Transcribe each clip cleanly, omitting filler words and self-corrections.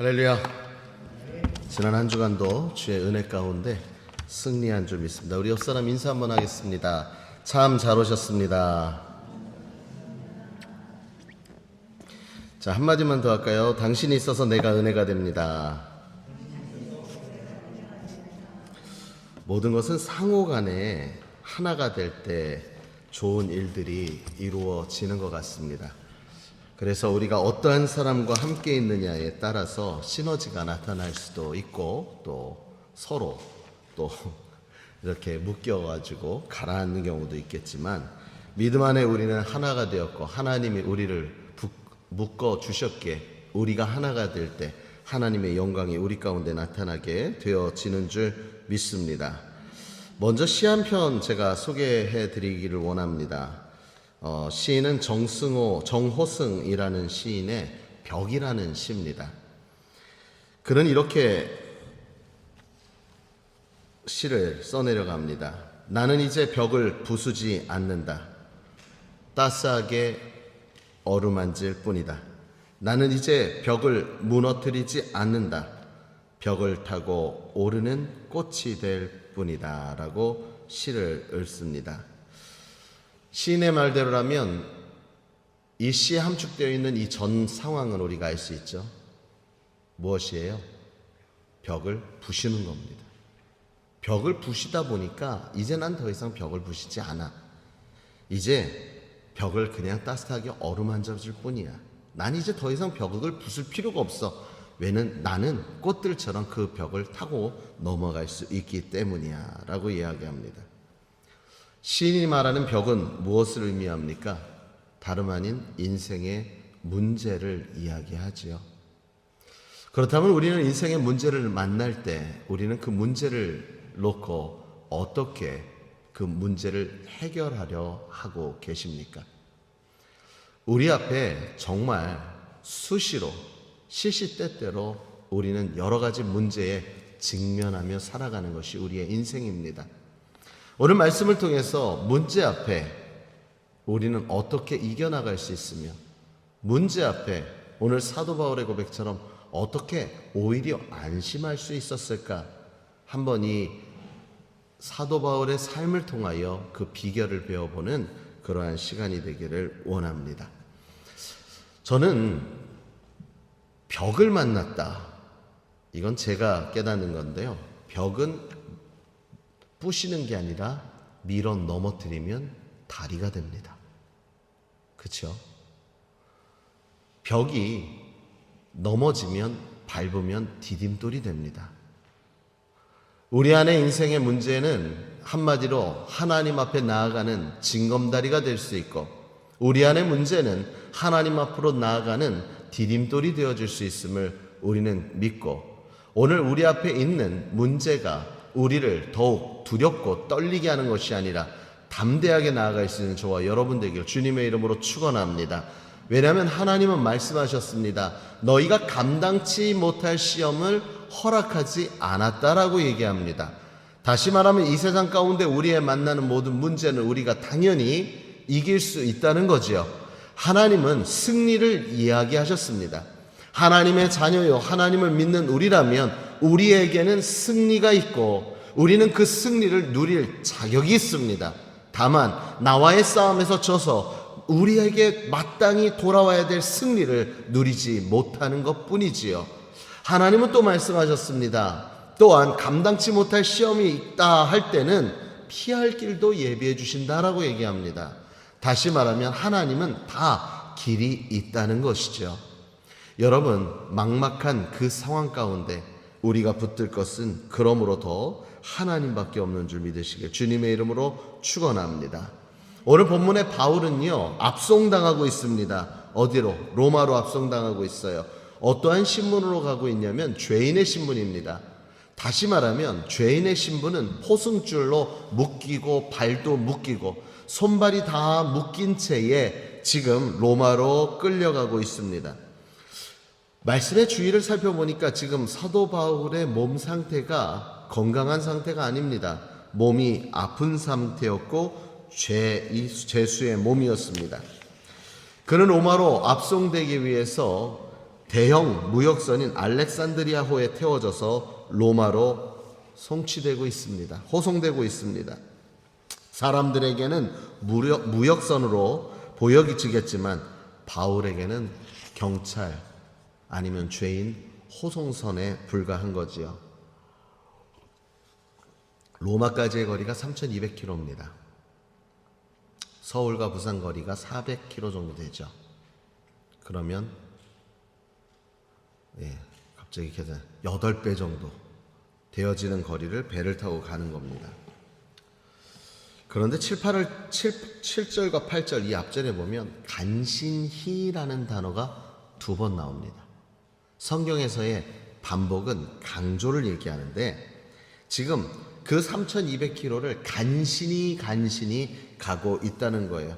할렐루야. 지난 한 주간도 주의 은혜 가운데 승리한 줄 믿습니다. 우리 옆사람 인사 한번 하겠습니다. 참 잘 오셨습니다. 자, 한마디만 더 할까요? 당신이 있어서 내가 은혜가 됩니다. 모든 것은 상호 간에 하나가 될 때 좋은 일들이 이루어지는 것 같습니다. 그래서 우리가 어떠한 사람과 함께 있느냐에 따라서 시너지가 나타날 수도 있고, 또 서로 또 이렇게 묶여가지고 가라앉는 경우도 있겠지만, 믿음 안에 우리는 하나가 되었고 하나님이 우리를 묶어 주셨기에 우리가 하나가 될 때 하나님의 영광이 우리 가운데 나타나게 되어지는 줄 믿습니다. 먼저 시 한 편 제가 소개해 드리기를 원합니다. 시인은 정호승이라는 시인의 벽이라는 시입니다. 그는 이렇게 시를 써내려갑니다. 나는 이제 벽을 부수지 않는다. 따스하게 어루만질 뿐이다. 나는 이제 벽을 무너뜨리지 않는다. 벽을 타고 오르는 꽃이 될 뿐이다. 라고 시를 읊습니다. 시인의 말대로라면 이 시에 함축되어 있는 이 전 상황은 우리가 알 수 있죠. 무엇이에요? 벽을 부시는 겁니다. 벽을 부시다 보니까 이제 난 더 이상 벽을 부시지 않아. 이제 벽을 그냥 따뜻하게 어루만져줄 뿐이야. 난 이제 더 이상 벽을 부술 필요가 없어. 왜냐면 나는 꽃들처럼 그 벽을 타고 넘어갈 수 있기 때문이야. 라고 이야기합니다. 시인이 말하는 벽은 무엇을 의미합니까? 다름 아닌 인생의 문제를 이야기하지요. 그렇다면 우리는 인생의 문제를 만날 때 우리는 그 문제를 놓고 어떻게 그 문제를 해결하려 하고 계십니까? 우리 앞에 정말 수시로 시시때때로 우리는 여러 가지 문제에 직면하며 살아가는 것이 우리의 인생입니다. 오늘 말씀을 통해서 문제 앞에 우리는 어떻게 이겨나갈 수 있으며, 문제 앞에 오늘 사도 바울의 고백처럼 어떻게 오히려 안심할 수 있었을까, 한번 이 사도 바울의 삶을 통하여 그 비결을 배워보는 그러한 시간이 되기를 원합니다. 저는 벽을 만났다, 이건 제가 깨닫는 건데요, 벽은 부시는 게 아니라 밀어 넘어뜨리면 다리가 됩니다. 그렇죠? 벽이 넘어지면, 밟으면 디딤돌이 됩니다. 우리 안의 인생의 문제는 한마디로 하나님 앞에 나아가는 징검다리가 될 수 있고, 우리 안의 문제는 하나님 앞으로 나아가는 디딤돌이 되어줄 수 있음을 우리는 믿고, 오늘 우리 앞에 있는 문제가 우리를 더욱 두렵고 떨리게 하는 것이 아니라 담대하게 나아갈 수 있는 저와 여러분 되기를 주님의 이름으로 축원합니다. 왜냐하면 하나님은 말씀하셨습니다. 너희가 감당치 못할 시험을 허락하지 않았다라고 얘기합니다. 다시 말하면 이 세상 가운데 우리의 만나는 모든 문제는 우리가 당연히 이길 수 있다는 거지요. 하나님은 승리를 이야기하셨습니다. 하나님의 자녀요, 하나님을 믿는 우리라면 우리에게는 승리가 있고 우리는 그 승리를 누릴 자격이 있습니다. 다만 나와의 싸움에서 져서 우리에게 마땅히 돌아와야 될 승리를 누리지 못하는 것뿐이지요. 하나님은 또 말씀하셨습니다. 또한 감당치 못할 시험이 있다 할 때는 피할 길도 예비해 주신다라고 얘기합니다. 다시 말하면 하나님은 다 길이 있다는 것이죠. 여러분, 막막한 그 상황 가운데 우리가 붙들 것은 그러므로 더 하나님밖에 없는 줄 믿으시길 주님의 이름으로 축원합니다. 오늘 본문의 바울은요, 압송당하고 있습니다. 어디로? 로마로 압송당하고 있어요. 어떠한 신분으로 가고 있냐면 죄인의 신분입니다. 다시 말하면 죄인의 신분은 포승줄로 묶이고 발도 묶이고 손발이 다 묶인 채에 지금 로마로 끌려가고 있습니다. 말씀의 주의를 살펴보니까 지금 사도 바울의 몸 상태가 건강한 상태가 아닙니다. 몸이 아픈 상태였고 죄수의 몸이었습니다. 그는 로마로 압송되기 위해서 대형 무역선인 알렉산드리아호에 태워져서 로마로 호송되고 있습니다. 사람들에게는 무역선으로 보여지겠지만 바울에게는 경찰 아니면 죄인 호송선에 불과한 거지요. 로마까지의 거리가 3200km입니다. 서울과 부산 거리가 400km 정도 되죠. 그러면 갑자기 계산 8배 정도 되어지는 거리를 배를 타고 가는 겁니다. 그런데 7절과 8절 이 앞절에 보면 간신히라는 단어가 2번 나옵니다. 성경에서의 반복은 강조를 얘기하는데 지금 그 3200km를 간신히 가고 있다는 거예요.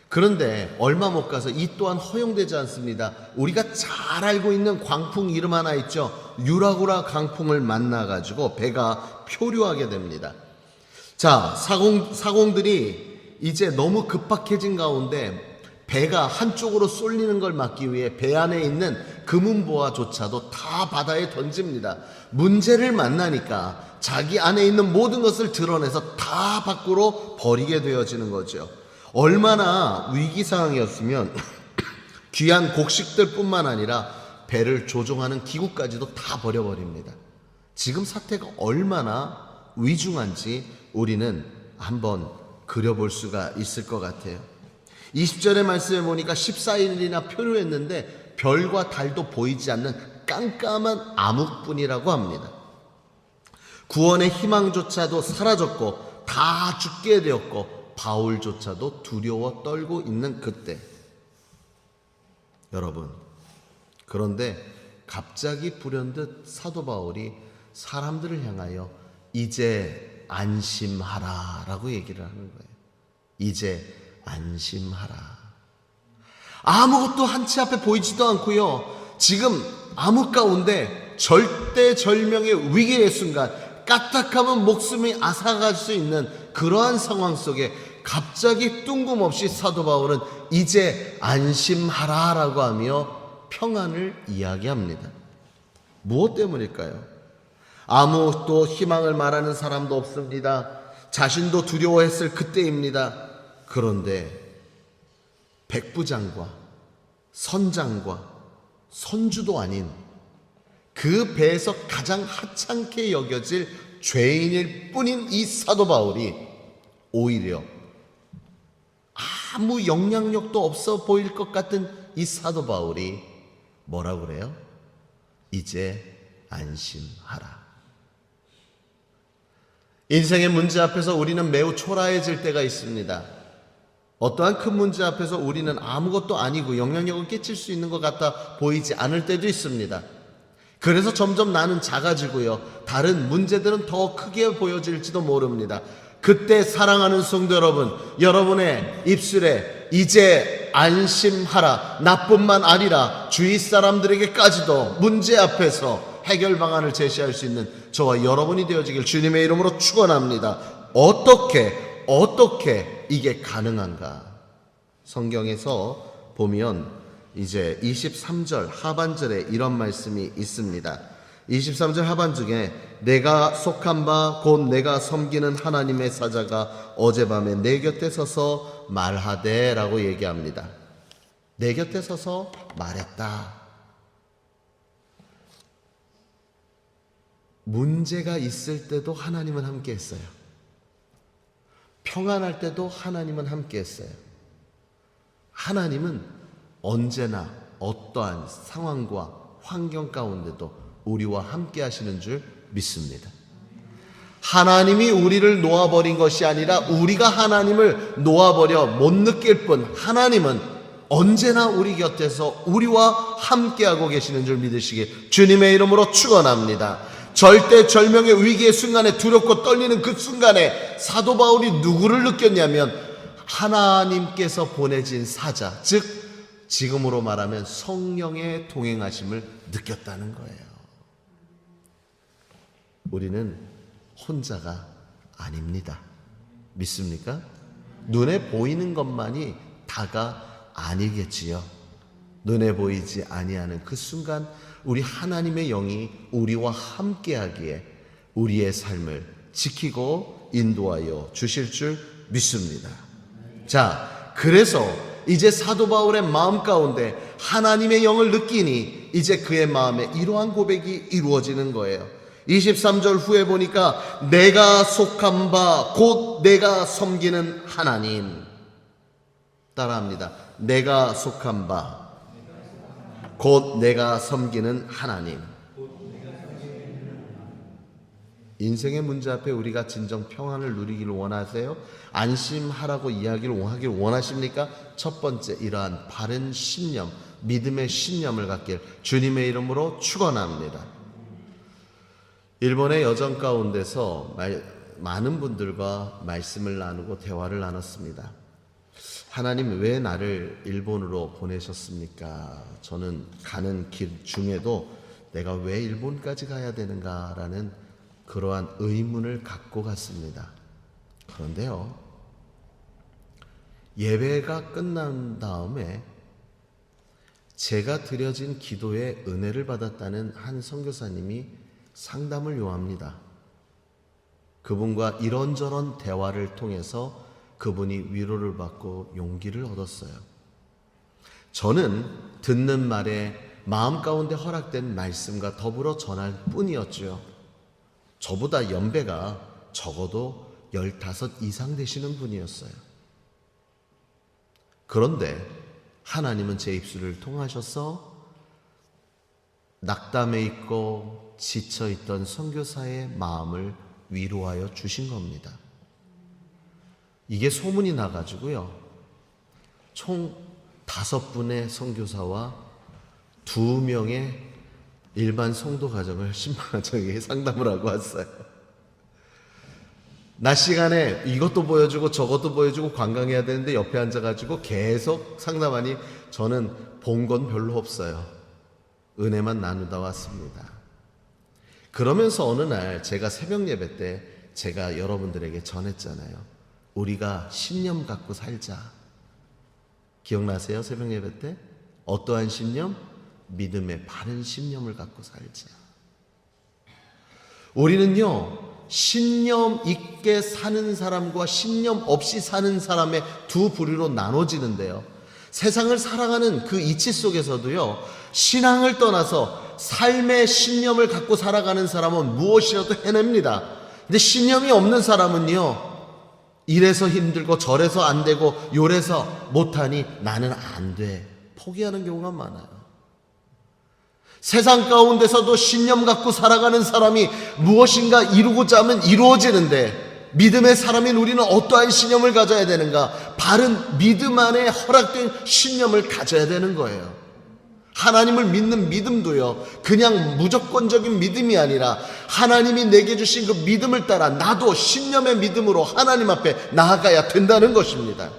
그런데 얼마 못 가서 이 또한 허용되지 않습니다. 우리가 잘 알고 있는 광풍 이름 하나 있죠. 유라구라 강풍을 만나가지고 배가 표류하게 됩니다. 자, 사공들이 이제 너무 급박해진 가운데 배가 한쪽으로 쏠리는 걸 막기 위해 배 안에 있는 금은보화조차도 다 바다에 던집니다. 문제를 만나니까 자기 안에 있는 모든 것을 드러내서 다 밖으로 버리게 되어지는 거죠. 얼마나 위기 상황이었으면 귀한 곡식들 뿐만 아니라 배를 조종하는 기구까지도 다 버려버립니다. 지금 사태가 얼마나 위중한지 우리는 한번 그려볼 수가 있을 것 같아요. 20절의 말씀에 보니까 14일이나 표류했는데 별과 달도 보이지 않는 깜깜한 암흑뿐이라고 합니다. 구원의 희망조차도 사라졌고 다 죽게 되었고 바울조차도 두려워 떨고 있는 그때, 여러분, 그런데 갑자기 불현듯 사도 바울이 사람들을 향하여 이제 안심하라 라고 얘기를 하는 거예요. 이제 안심하라. 아무것도 한치 앞에 보이지도 않고요, 지금 암흑 가운데 절대절명의 위기의 순간, 까딱하면 목숨이 앗아갈 수 있는 그러한 상황 속에 갑자기 뜬금없이 사도 바울은 이제 안심하라 라고 하며 평안을 이야기합니다. 무엇 때문일까요? 아무것도 희망을 말하는 사람도 없습니다. 자신도 두려워했을 그때입니다. 그런데 백부장과 선장과 선주도 아닌 그 배에서 가장 하찮게 여겨질 죄인일 뿐인 이 사도 바울이 오히려 아무 영향력도 없어 보일 것 같은 이 사도 바울이 뭐라고 그래요? 이제 안심하라. 인생의 문제 앞에서 우리는 매우 초라해질 때가 있습니다. 어떠한 큰 문제 앞에서 우리는 아무것도 아니고 영향력을 끼칠 수 있는 것 같아 보이지 않을 때도 있습니다. 그래서 점점 나는 작아지고요, 다른 문제들은 더 크게 보여질지도 모릅니다. 그때 사랑하는 성도 여러분, 여러분의 입술에 이제 안심하라, 나뿐만 아니라 주위 사람들에게까지도 문제 앞에서 해결 방안을 제시할 수 있는 저와 여러분이 되어지길 주님의 이름으로 축원합니다. 어떻게 이게 가능한가? 성경에서 보면 이제 23절 하반절에 이런 말씀이 있습니다. 23절 하반절에 내가 속한 바 곧 내가 섬기는 하나님의 사자가 어젯밤에 내 곁에 서서 말하되 라고 얘기합니다. 내 곁에 서서 말했다. 문제가 있을 때도 하나님은 함께 했어요. 평안할 때도 하나님은 함께 했어요. 하나님은 언제나 어떠한 상황과 환경 가운데도 우리와 함께 하시는 줄 믿습니다. 하나님이 우리를 놓아버린 것이 아니라 우리가 하나님을 놓아버려 못 느낄 뿐, 하나님은 언제나 우리 곁에서 우리와 함께하고 계시는 줄 믿으시길 주님의 이름으로 축원합니다. 절대절명의 위기의 순간에 두렵고 떨리는 그 순간에 사도 바울이 누구를 느꼈냐면 하나님께서 보내진 사자, 즉 지금으로 말하면 성령의 동행하심을 느꼈다는 거예요. 우리는 혼자가 아닙니다. 믿습니까? 눈에 보이는 것만이 다가 아니겠지요. 눈에 보이지 아니하는 그 순간 우리 하나님의 영이 우리와 함께하기에 우리의 삶을 지키고 인도하여 주실 줄 믿습니다. 자, 그래서 이제 사도 바울의 마음 가운데 하나님의 영을 느끼니 이제 그의 마음에 이러한 고백이 이루어지는 거예요. 23절 후에 보니까 내가 속한 바 곧 내가 섬기는 하나님. 따라합니다. 내가 속한 바 곧 내가 섬기는 하나님. 인생의 문제 앞에 우리가 진정 평안을 누리기를 원하세요? 안심하라고 이야기를 원하십니까? 첫 번째, 이러한 바른 신념, 믿음의 신념을 갖길 주님의 이름으로 축원합니다. 일본의 여정 가운데서 많은 분들과 말씀을 나누고 대화를 나눴습니다. 하나님 왜 나를 일본으로 보내셨습니까? 저는 가는 길 중에도 내가 왜 일본까지 가야 되는가라는 그러한 의문을 갖고 갔습니다. 그런데요, 예배가 끝난 다음에 제가 드려진 기도에 은혜를 받았다는 한 선교사님이 상담을 요합니다. 그분과 이런저런 대화를 통해서 그분이 위로를 받고 용기를 얻었어요. 저는 듣는 말에 마음 가운데 허락된 말씀과 더불어 전할 뿐이었죠. 저보다 연배가 적어도 15 이상 되시는 분이었어요. 그런데 하나님은 제 입술을 통하셔서 낙담해 있고 지쳐 있던 선교사의 마음을 위로하여 주신 겁니다. 이게 소문이 나가지고요, 총 5분의 선교사와 2명의 일반 성도 가정을 신방가정에게 상담을 하고 왔어요. 낮 시간에 이것도 보여주고 저것도 보여주고 관광해야 되는데 옆에 앉아가지고 계속 상담하니 저는 본 건 별로 없어요. 은혜만 나누다 왔습니다. 그러면서 어느 날 제가 새벽 예배 때 제가 여러분들에게 전했잖아요. 우리가 신념 갖고 살자. 기억나세요? 새벽 예배 때? 어떠한 신념? 믿음의 바른 신념을 갖고 살자. 우리는요, 신념 있게 사는 사람과 신념 없이 사는 사람의 두 부류로 나눠지는데요, 세상을 살아가는 그 이치 속에서도요, 신앙을 떠나서 삶의 신념을 갖고 살아가는 사람은 무엇이라도 해냅니다. 근데 신념이 없는 사람은요, 이래서 힘들고 저래서 안 되고 요래서 못하니 나는 안 돼, 포기하는 경우가 많아요. 세상 가운데서도 신념 갖고 살아가는 사람이 무엇인가 이루고자 하면 이루어지는데, 믿음의 사람인 우리는 어떠한 신념을 가져야 되는가? 바른 믿음 안에 허락된 신념을 가져야 되는 거예요. 하나님을 믿는 믿음도요, 그냥 무조건적인 믿음이 아니라 하나님이 내게 주신 그 믿음을 따라 나도 신념의 믿음으로 하나님 앞에 나아가야 된다는 것입니다.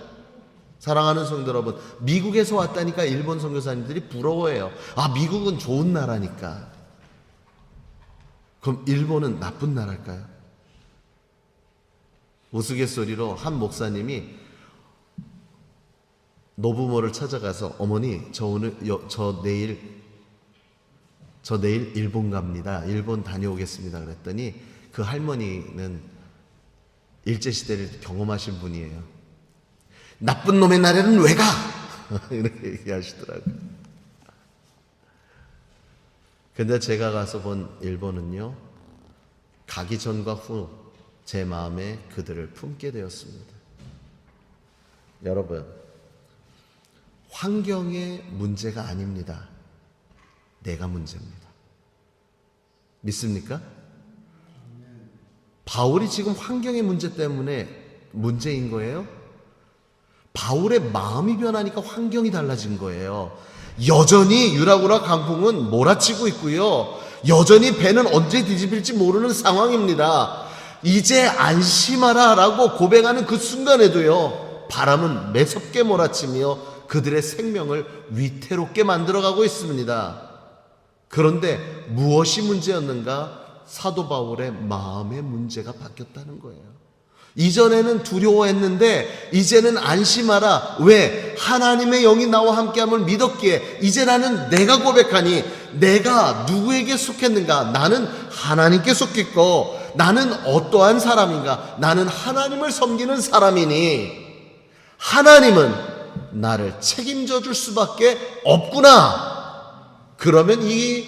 사랑하는 성도 여러분, 미국에서 왔다니까 일본 선교사님들이 부러워해요. 아, 미국은 좋은 나라니까. 그럼 일본은 나쁜 나라일까요? 우스갯소리로 한 목사님이 노부모를 찾아가서, 어머니 저 내일 일본 갑니다. 일본 다녀오겠습니다. 그랬더니 그 할머니는 일제시대를 경험하신 분이에요. 나쁜 놈의 나라는 왜 가? 이렇게 얘기하시더라고요. 근데 제가 가서 본 일본은요, 가기 전과 후 제 마음에 그들을 품게 되었습니다. 여러분, 환경의 문제가 아닙니다. 내가 문제입니다. 믿습니까? 바울이 지금 환경의 문제 때문에 문제인 거예요? 바울의 마음이 변하니까 환경이 달라진 거예요. 여전히 유라굴라 강풍은 몰아치고 있고요, 여전히 배는 언제 뒤집힐지 모르는 상황입니다. 이제 안심하라 라고 고백하는 그 순간에도요, 바람은 매섭게 몰아치며 그들의 생명을 위태롭게 만들어가고 있습니다. 그런데 무엇이 문제였는가? 사도 바울의 마음의 문제가 바뀌었다는 거예요. 이전에는 두려워했는데 이제는 안심하라. 왜? 하나님의 영이 나와 함께함을 믿었기에 이제 나는 내가 고백하니 내가 누구에게 속했는가? 나는 하나님께 속했고 나는 어떠한 사람인가? 나는 하나님을 섬기는 사람이니 하나님은 나를 책임져 줄 수밖에 없구나. 그러면 이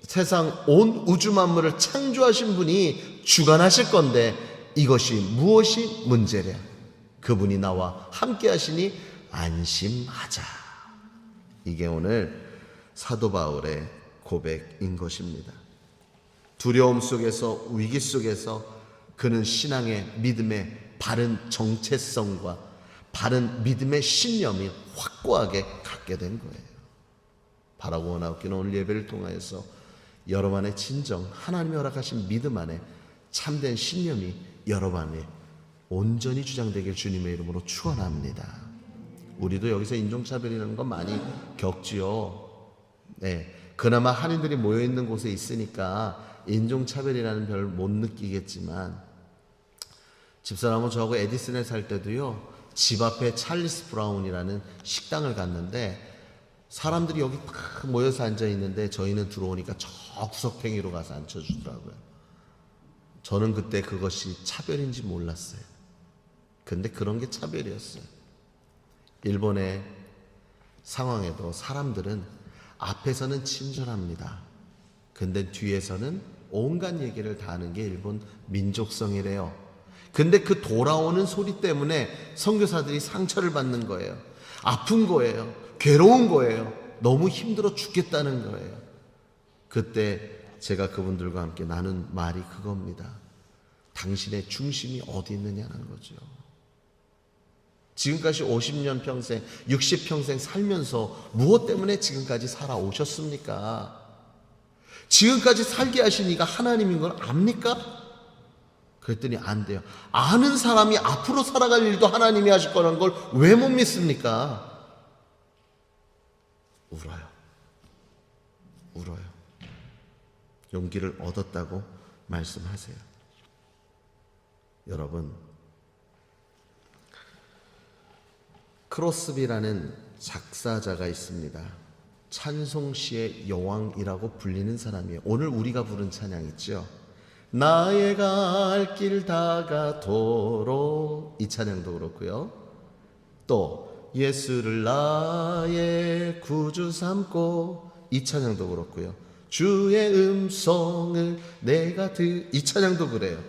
세상 온 우주 만물을 창조하신 분이 주관하실 건데 이것이 무엇이 문제랴? 그분이 나와 함께 하시니 안심하자. 이게 오늘 사도 바울의 고백인 것입니다. 두려움 속에서, 위기 속에서 그는 신앙의 믿음의 바른 정체성과 바른 믿음의 신념이 확고하게 갖게 된 거예요. 바라고 원하옵기는 오늘 예배를 통하여서 여러분 안에 진정 하나님이 허락하신 믿음 안에 참된 신념이 여러분 안에 온전히 주장되길 주님의 이름으로 축원합니다. 우리도 여기서 인종차별이라는 건 많이 겪지요. 네, 그나마 한인들이 모여있는 곳에 있으니까 인종차별이라는 별 못 느끼겠지만 집사람은 저하고 에디슨에 살 때도요, 집 앞에 찰리스 브라운이라는 식당을 갔는데 사람들이 여기 막 모여서 앉아있는데 저희는 들어오니까 저 구석탱이로 가서 앉혀주더라고요. 저는 그때 그것이 차별인지 몰랐어요. 근데 그런 게 차별이었어요. 일본의 상황에도 사람들은 앞에서는 친절합니다. 근데 뒤에서는 온갖 얘기를 다 하는 게 일본 민족성이래요. 근데 그 돌아오는 소리 때문에 선교사들이 상처를 받는 거예요. 아픈 거예요. 괴로운 거예요. 너무 힘들어 죽겠다는 거예요. 그때 제가 그분들과 함께 나눈 말이 그겁니다. 당신의 중심이 어디 있느냐는 거죠. 지금까지 50년 평생, 60평생 살면서 무엇 때문에 지금까지 살아오셨습니까? 지금까지 살게 하신 이가 하나님인 걸 압니까? 그랬더니 안 돼요. 아는 사람이 앞으로 살아갈 일도 하나님이 하실 거라는 걸 왜 못 믿습니까? 울어요. 용기를 얻었다고 말씀하세요. 여러분, 크로스비라는 작사자가 있습니다. 찬송시의 여왕이라고 불리는 사람이에요. 오늘 우리가 부른 찬양 있죠? 나의 갈 길 다가도록, 이 찬양도 그렇고요. 또 예수를 나의 구주 삼고, 이 찬양도 그렇고요. 주의 음성을 내가 이 찬양도 그래요.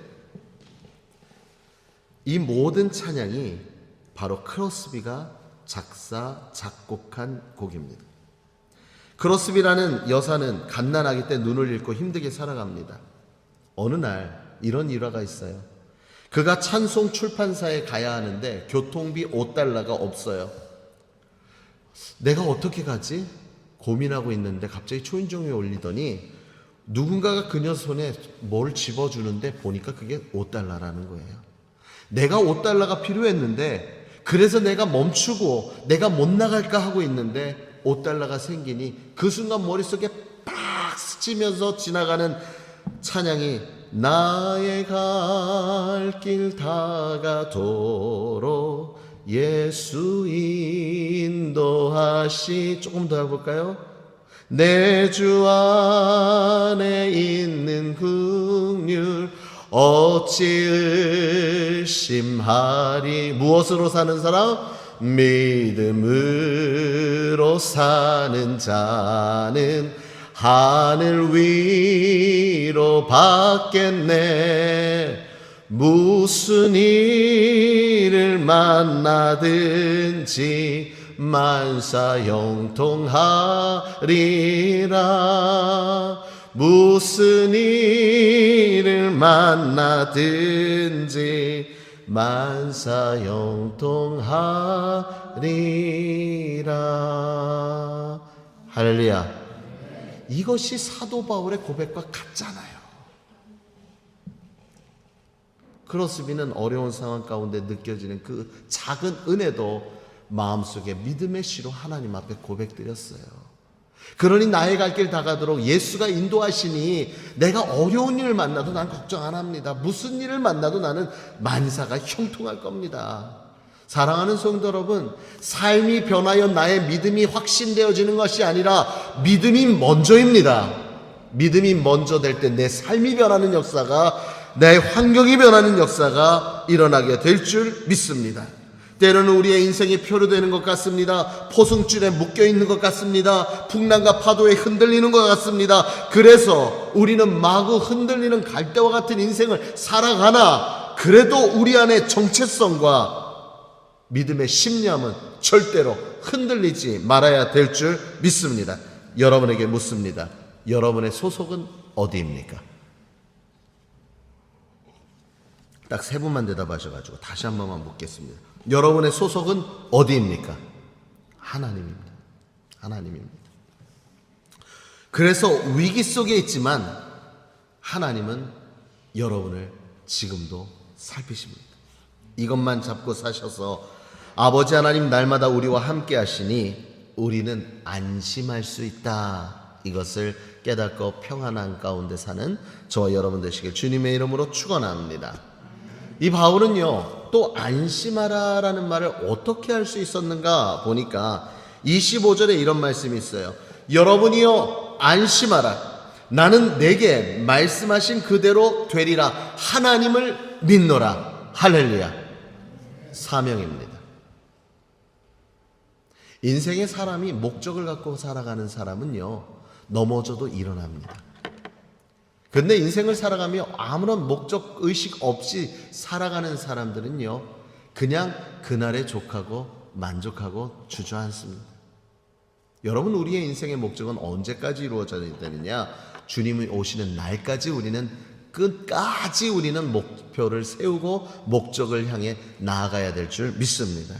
이 모든 찬양이 바로 크로스비가 작사, 작곡한 곡입니다. 크로스비라는 여사는 갓난아기 때 눈을 잃고 힘들게 살아갑니다. 어느 날 이런 일화가 있어요. 그가 찬송 출판사에 가야 하는데 교통비 $5가 없어요. 내가 어떻게 가지? 고민하고 있는데 갑자기 초인종이 울리더니 누군가가 그녀 손에 뭘 집어주는데 보니까 그게 $5라는 거예요. 내가 $5가 필요했는데 그래서 내가 멈추고 내가 못 나갈까 하고 있는데 $5가 생기니 그 순간 머릿속에 팍 스치면서 지나가는 찬양이 나의 갈 길 다가도록 예수 인도하시. 조금 더 해볼까요? 내 주 안에 있는 긍휼 어찌 의심하리. 무엇으로 사는 사람? 믿음으로 사는 자는 하늘 위로 받겠네. 무슨 일을 만나든지 만사 형통하리라. 무슨 일을 만나든지 만사 형통하리라. 할렐루야. 이것이 사도 바울의 고백과 같잖아요. 크로스비는 어려운 상황 가운데 느껴지는 그 작은 은혜도 마음속에 믿음의 시로 하나님 앞에 고백드렸어요. 그러니 나의 갈 길 다가도록 예수가 인도하시니 내가 어려운 일을 만나도 난 걱정 안 합니다. 무슨 일을 만나도 나는 만사가 형통할 겁니다. 사랑하는 성도 여러분, 삶이 변하여 나의 믿음이 확신되어지는 것이 아니라 믿음이 먼저입니다. 믿음이 먼저 될 때 내 삶이 변하는 역사가, 내 환경이 변하는 역사가 일어나게 될 줄 믿습니다. 때로는 우리의 인생이 표류되는 것 같습니다. 포승줄에 묶여있는 것 같습니다. 풍랑과 파도에 흔들리는 것 같습니다. 그래서 우리는 마구 흔들리는 갈대와 같은 인생을 살아가나, 그래도 우리 안에 정체성과 믿음의 심령은 절대로 흔들리지 말아야 될 줄 믿습니다. 여러분에게 묻습니다. 여러분의 소속은 어디입니까? 딱 세 분만 대답하셔가지고 다시 한 번만 묻겠습니다. 여러분의 소속은 어디입니까? 하나님입니다. 하나님입니다. 그래서 위기 속에 있지만 하나님은 여러분을 지금도 살피십니다. 이것만 잡고 사셔서 아버지 하나님 날마다 우리와 함께 하시니 우리는 안심할 수 있다. 이것을 깨닫고 평안한 가운데 사는 저와 여러분 되시길 주님의 이름으로 축원합니다. 이 바울은요, 또 안심하라라는 말을 어떻게 할 수 있었는가 보니까 25절에 이런 말씀이 있어요. 여러분이요 안심하라. 나는 내게 말씀하신 그대로 되리라. 하나님을 믿노라. 할렐루야. 사명입니다. 인생의 사람이 목적을 갖고 살아가는 사람은요, 넘어져도 일어납니다. 근데 인생을 살아가며 아무런 목적 의식 없이 살아가는 사람들은요, 그냥 그날에 족하고 만족하고 주저앉습니다. 여러분, 우리의 인생의 목적은 언제까지 이루어져야 되느냐? 주님이 오시는 날까지 우리는 끝까지 우리는 목표를 세우고 목적을 향해 나아가야 될 줄 믿습니다.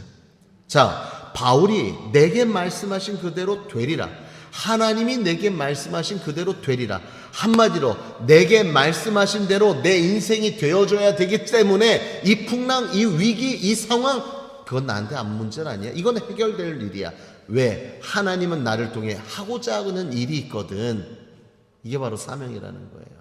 자, 바울이 내게 말씀하신 그대로 되리라. 하나님이 내게 말씀하신 그대로 되리라. 한마디로 내게 말씀하신 대로 내 인생이 되어줘야 되기 때문에 이 풍랑, 이 위기, 이 상황, 그건 나한테 아무 문제는 아니야. 이건 해결될 일이야. 왜? 하나님은 나를 통해 하고자 하는 일이 있거든. 이게 바로 사명이라는 거예요.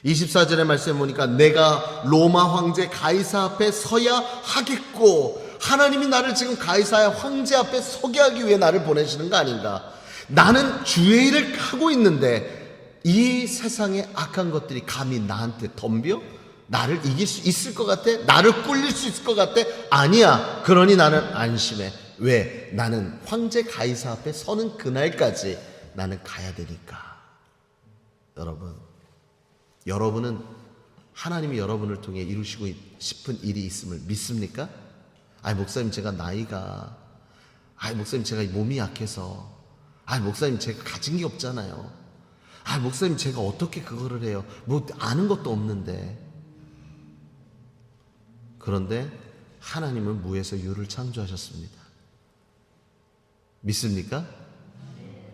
24절의 말씀에 보니까 내가 로마 황제 가이사 앞에 서야 하겠고, 하나님이 나를 지금 가이사 황제 앞에 서게 하기 위해 나를 보내시는 거 아닌가? 나는 주의 일을 하고 있는데 이 세상의 악한 것들이 감히 나한테 덤벼? 나를 이길 수 있을 것 같아? 나를 꿀릴 수 있을 것 같아? 아니야. 그러니 나는 안심해. 왜? 나는 황제 가이사 앞에 서는 그날까지 나는 가야 되니까. 여러분은 하나님이 여러분을 통해 이루시고 싶은 일이 있음을 믿습니까? 목사님 제가 나이가, 목사님 제가 몸이 약해서, 목사님 제가 가진 게 없잖아요. 목사님 제가 어떻게 그거를 해요? 뭐 아는 것도 없는데. 그런데 하나님은 무에서 유를 창조하셨습니다. 믿습니까?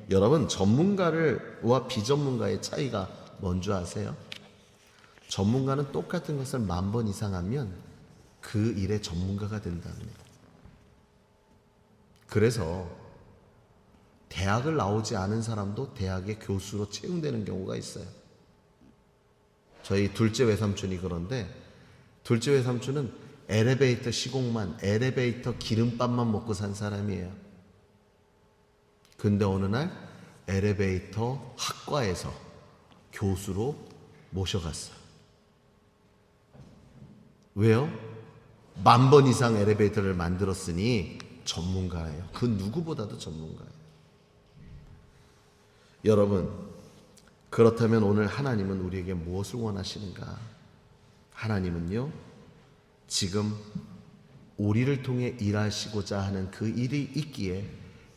여러분, 전문가와 비전문가의 차이가 뭔지 아세요? 전문가는 똑같은 것을 10,000번 이상 하면 그 일의 전문가가 된답니다. 그래서 대학을 나오지 않은 사람도 대학의 교수로 채용되는 경우가 있어요. 저희 둘째 외삼촌이 그런데, 둘째 외삼촌은 엘리베이터 시공만, 엘리베이터 기름밥만 먹고 산 사람이에요. 근데 어느 날 엘리베이터 학과에서 교수로 모셔갔어요. 왜요? 10,000번 이상 엘리베이터를 만들었으니 전문가예요. 그 누구보다도 전문가예요. 여러분, 그렇다면 오늘 하나님은 우리에게 무엇을 원하시는가? 하나님은요, 지금 우리를 통해 일하시고자 하는 그 일이 있기에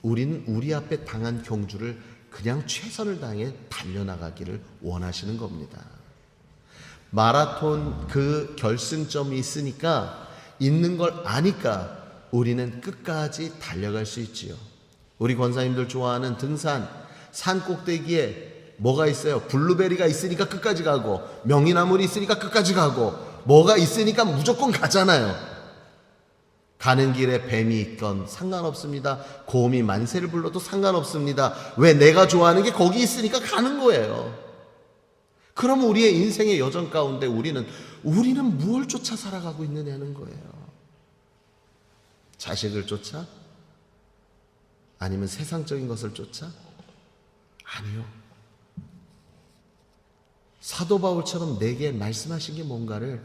우리는 우리 앞에 당한 경주를 그냥 최선을 다해 달려나가기를 원하시는 겁니다. 마라톤 그 결승점이 있는 걸 아니까 우리는 끝까지 달려갈 수 있지요. 우리 권사님들 좋아하는 등산, 산 꼭대기에 뭐가 있어요? 블루베리가 있으니까 끝까지 가고, 명이나물이 있으니까 끝까지 가고, 뭐가 있으니까 무조건 가잖아요. 가는 길에 뱀이 있건 상관없습니다. 곰이 만세를 불러도 상관없습니다. 왜? 내가 좋아하는 게 거기 있으니까 가는 거예요. 그럼 우리의 인생의 여정 가운데 우리는 무엇을 쫓아 살아가고 있느냐는 거예요. 자식을 쫓아? 아니면 세상적인 것을 쫓아? 아니요. 사도 바울처럼 내게 말씀하신 게 뭔가를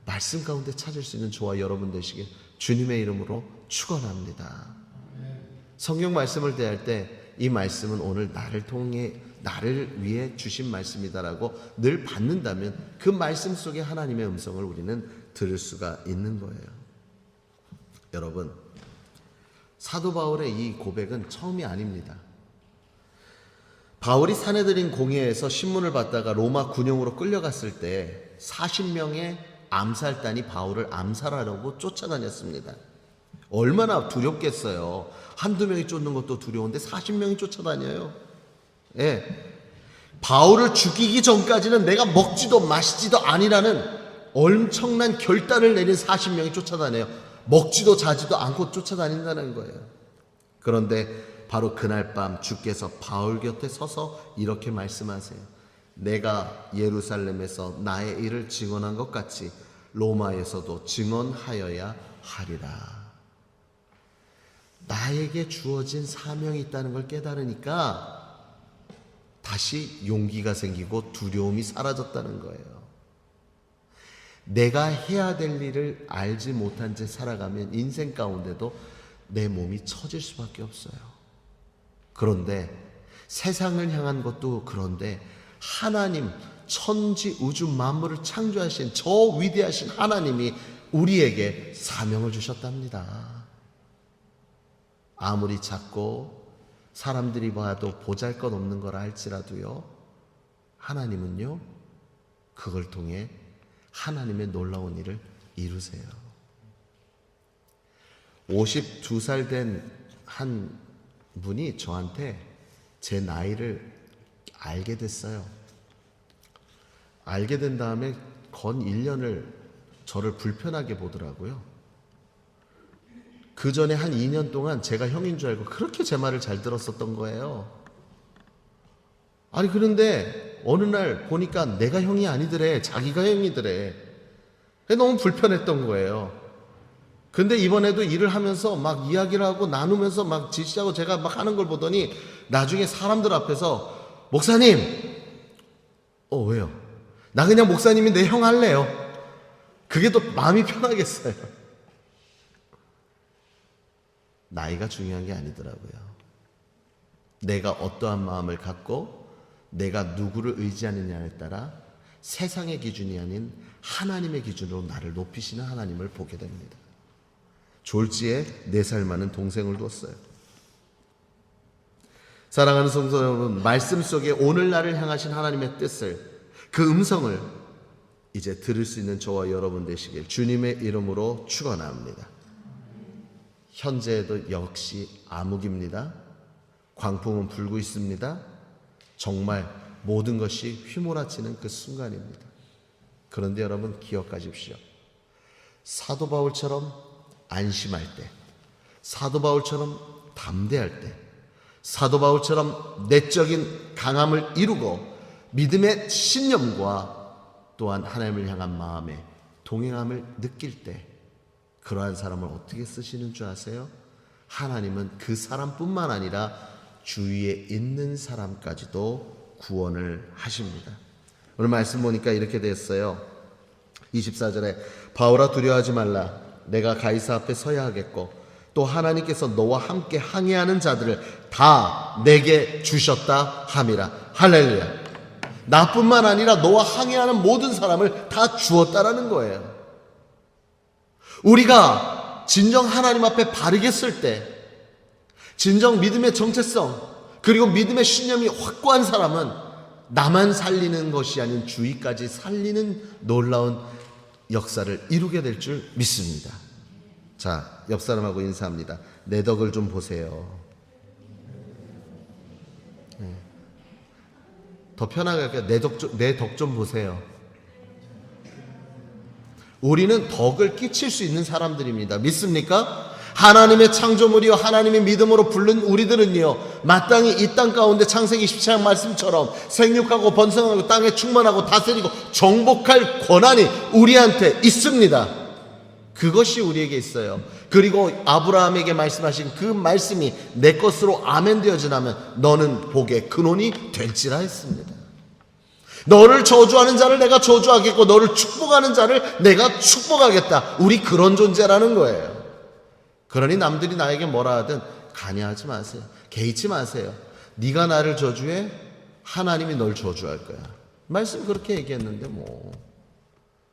말씀 가운데 찾을 수 있는 저와 여러분 되시길 주님의 이름으로 축원합니다. 성경 말씀을 대할 때 이 말씀은 오늘 나를 위해 주신 말씀이다라고 늘 받는다면 그 말씀 속에 하나님의 음성을 우리는 들을 수가 있는 거예요. 여러분, 사도 바울의 이 고백은 처음이 아닙니다. 바울이 사내들인 공회에서 신문을 받다가 로마 군용으로 끌려갔을 때 40명의 암살단이 바울을 암살하려고 쫓아다녔습니다. 얼마나 두렵겠어요. 한두 명이 쫓는 것도 두려운데 40명이 쫓아다녀요. 예. 바울을 죽이기 전까지는 내가 먹지도 마시지도 아니라는 엄청난 결단을 내린 40명이 쫓아다녀요. 먹지도 자지도 않고 쫓아다닌다는 거예요. 그런데 바로 그날 밤 주께서 바울 곁에 서서 이렇게 말씀하세요. 내가 예루살렘에서 나의 일을 증언한 것 같이 로마에서도 증언하여야 하리라. 나에게 주어진 사명이 있다는 걸 깨달으니까 다시 용기가 생기고 두려움이 사라졌다는 거예요. 내가 해야 될 일을 알지 못한 채 살아가면 인생 가운데도 내 몸이 처질 수밖에 없어요. 그런데 세상을 향한 것도 그런데 하나님, 천지 우주 만물을 창조하신 저 위대하신 하나님이 우리에게 사명을 주셨답니다. 아무리 작고 사람들이 봐도 보잘것없는 거라 할지라도요, 하나님은요 그걸 통해 하나님의 놀라운 일을 이루세요. 52살 된 한 분이 저한테 제 나이를 알게 됐어요. 알게 된 다음에 건 1년을 저를 불편하게 보더라고요. 그 전에 한 2년 동안 제가 형인 줄 알고 그렇게 제 말을 잘 들었었던 거예요. 아니 그런데 어느 날 보니까 내가 형이 아니더래. 자기가 형이더래. 너무 불편했던 거예요. 근데 이번에도 일을 하면서 막 이야기를 하고 나누면서 막 지시하고 제가 막 하는 걸 보더니 나중에 사람들 앞에서 목사님! 왜요? 나 그냥 목사님이 내 형 할래요. 그게 또 마음이 편하겠어요. 나이가 중요한 게 아니더라고요. 내가 어떠한 마음을 갖고 내가 누구를 의지하느냐에 따라 세상의 기준이 아닌 하나님의 기준으로 나를 높이시는 하나님을 보게 됩니다. 졸지에 4살 많은 동생을 뒀어요. 사랑하는 성도 여러분, 말씀 속에 오늘날을 향하신 하나님의 뜻을, 그 음성을 이제 들을 수 있는 저와 여러분 되시길 주님의 이름으로 축원합니다. 현재에도 역시 암흑입니다. 광풍은 불고 있습니다. 정말 모든 것이 휘몰아치는 그 순간입니다. 그런데 여러분 기억하십시오. 사도 바울처럼 안심할 때, 사도 바울처럼 담대할 때, 사도 바울처럼 내적인 강함을 이루고 믿음의 신념과 또한 하나님을 향한 마음의 동행함을 느낄 때 그러한 사람을 어떻게 쓰시는 줄 아세요? 하나님은 그 사람뿐만 아니라 주위에 있는 사람까지도 구원을 하십니다. 오늘 말씀 보니까 이렇게 됐어요. 24절에 바울아 두려워하지 말라. 내가 가이사 앞에 서야 하겠고 또 하나님께서 너와 함께 항해하는 자들을 다 내게 주셨다 함이라. 할렐루야. 나뿐만 아니라 너와 항해하는 모든 사람을 다 주었다라는 거예요. 우리가 진정 하나님 앞에 바르게 쓸 때, 진정 믿음의 정체성 그리고 믿음의 신념이 확고한 사람은 나만 살리는 것이 아닌 주위까지 살리는 놀라운 역사를 이루게 될 줄 믿습니다. 자, 옆 사람하고 인사합니다. 내 덕을 좀 보세요. 더 편하게 할게요. 내 덕 좀 보세요. 우리는 덕을 끼칠 수 있는 사람들입니다. 믿습니까? 하나님의 창조물이요 하나님의 믿음으로 부른 우리들은요 마땅히 이 땅 가운데 창세기 17장 말씀처럼 생육하고 번성하고 땅에 충만하고 다스리고 정복할 권한이 우리한테 있습니다. 그것이 우리에게 있어요. 그리고 아브라함에게 말씀하신 그 말씀이 내 것으로 아멘 되어지나면 너는 복의 근원이 될지라 했습니다. 너를 저주하는 자를 내가 저주하겠고 너를 축복하는 자를 내가 축복하겠다. 우리 그런 존재라는 거예요. 그러니 남들이 나에게 뭐라 하든 관여하지 마세요. 개의치 마세요. 네가 나를 저주해, 하나님이 널 저주할 거야. 말씀 그렇게 얘기했는데 뭐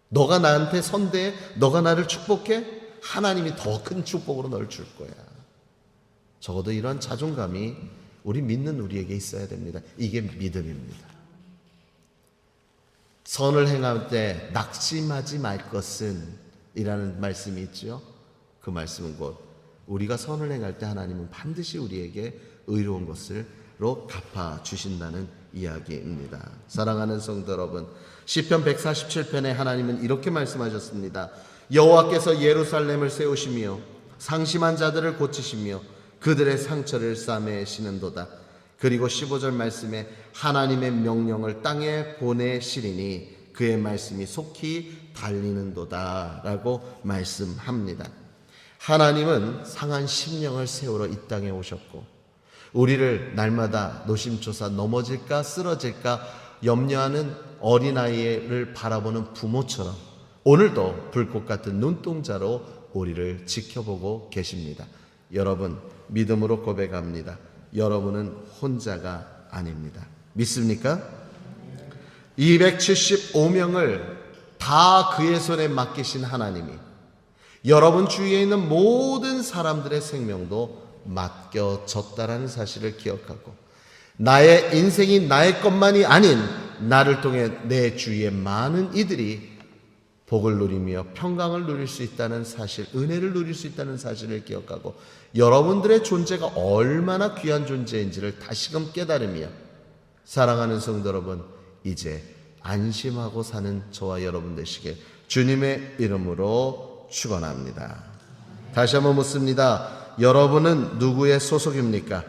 너가 나한테 선대해, 너가 나를 축복해, 하나님이 더 큰 축복으로 널 줄 거야. 적어도 이런 자존감이 우리 믿는 우리에게 있어야 됩니다. 이게 믿음입니다. 선을 행할 때 낙심하지 말 것은 이라는 말씀이 있죠. 그 말씀은 곧 우리가 선을 행할 때 하나님은 반드시 우리에게 의로운 것으로 갚아주신다는 이야기입니다. 사랑하는 성도 여러분, 시편 147편에 하나님은 이렇게 말씀하셨습니다. 여호와께서 예루살렘을 세우시며 상심한 자들을 고치시며 그들의 상처를 싸매시는도다. 그리고 15절 말씀에 하나님의 명령을 땅에 보내시리니 그의 말씀이 속히 달리는도다 라고 말씀합니다. 하나님은 상한 심령을 세우러 이 땅에 오셨고 우리를 날마다 노심초사 넘어질까 쓰러질까 염려하는 어린아이를 바라보는 부모처럼 오늘도 불꽃 같은 눈동자로 우리를 지켜보고 계십니다. 여러분, 믿음으로 고백합니다. 여러분은 혼자가 아닙니다. 믿습니까? 275명을 다 그의 손에 맡기신 하나님이 여러분 주위에 있는 모든 사람들의 생명도 맡겨졌다라는 사실을 기억하고 나의 인생이 나의 것만이 아닌 나를 통해 내 주위의 많은 이들이 복을 누리며 평강을 누릴 수 있다는 사실, 은혜를 누릴 수 있다는 사실을 기억하고 여러분들의 존재가 얼마나 귀한 존재인지를 다시금 깨달으며 사랑하는 성도 여러분, 이제 안심하고 사는 저와 여러분 되시길 주님의 이름으로 축원합니다. 다시 한번 묻습니다. 여러분은 누구의 소속입니까?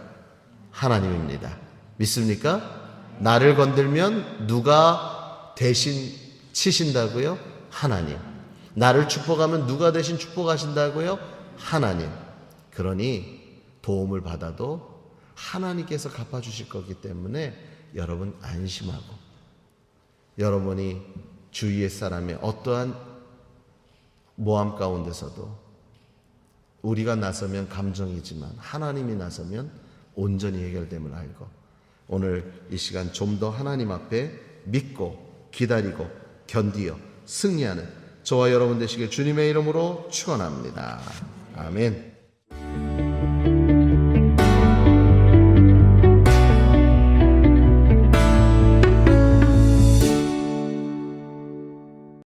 하나님입니다. 믿습니까? 나를 건들면 누가 대신 치신다고요? 하나님. 나를 축복하면 누가 대신 축복하신다고요? 하나님. 그러니 도움을 받아도 하나님께서 갚아주실 거기 때문에 여러분 안심하고 여러분이 주위의 사람의 어떠한 모함 가운데서도 우리가 나서면 감정이지만 하나님이 나서면 온전히 해결됨을 알고 오늘 이 시간 좀 더 하나님 앞에 믿고 기다리고 견디어 승리하는 저와 여러분 되시길 주님의 이름으로 축원합니다. 아멘.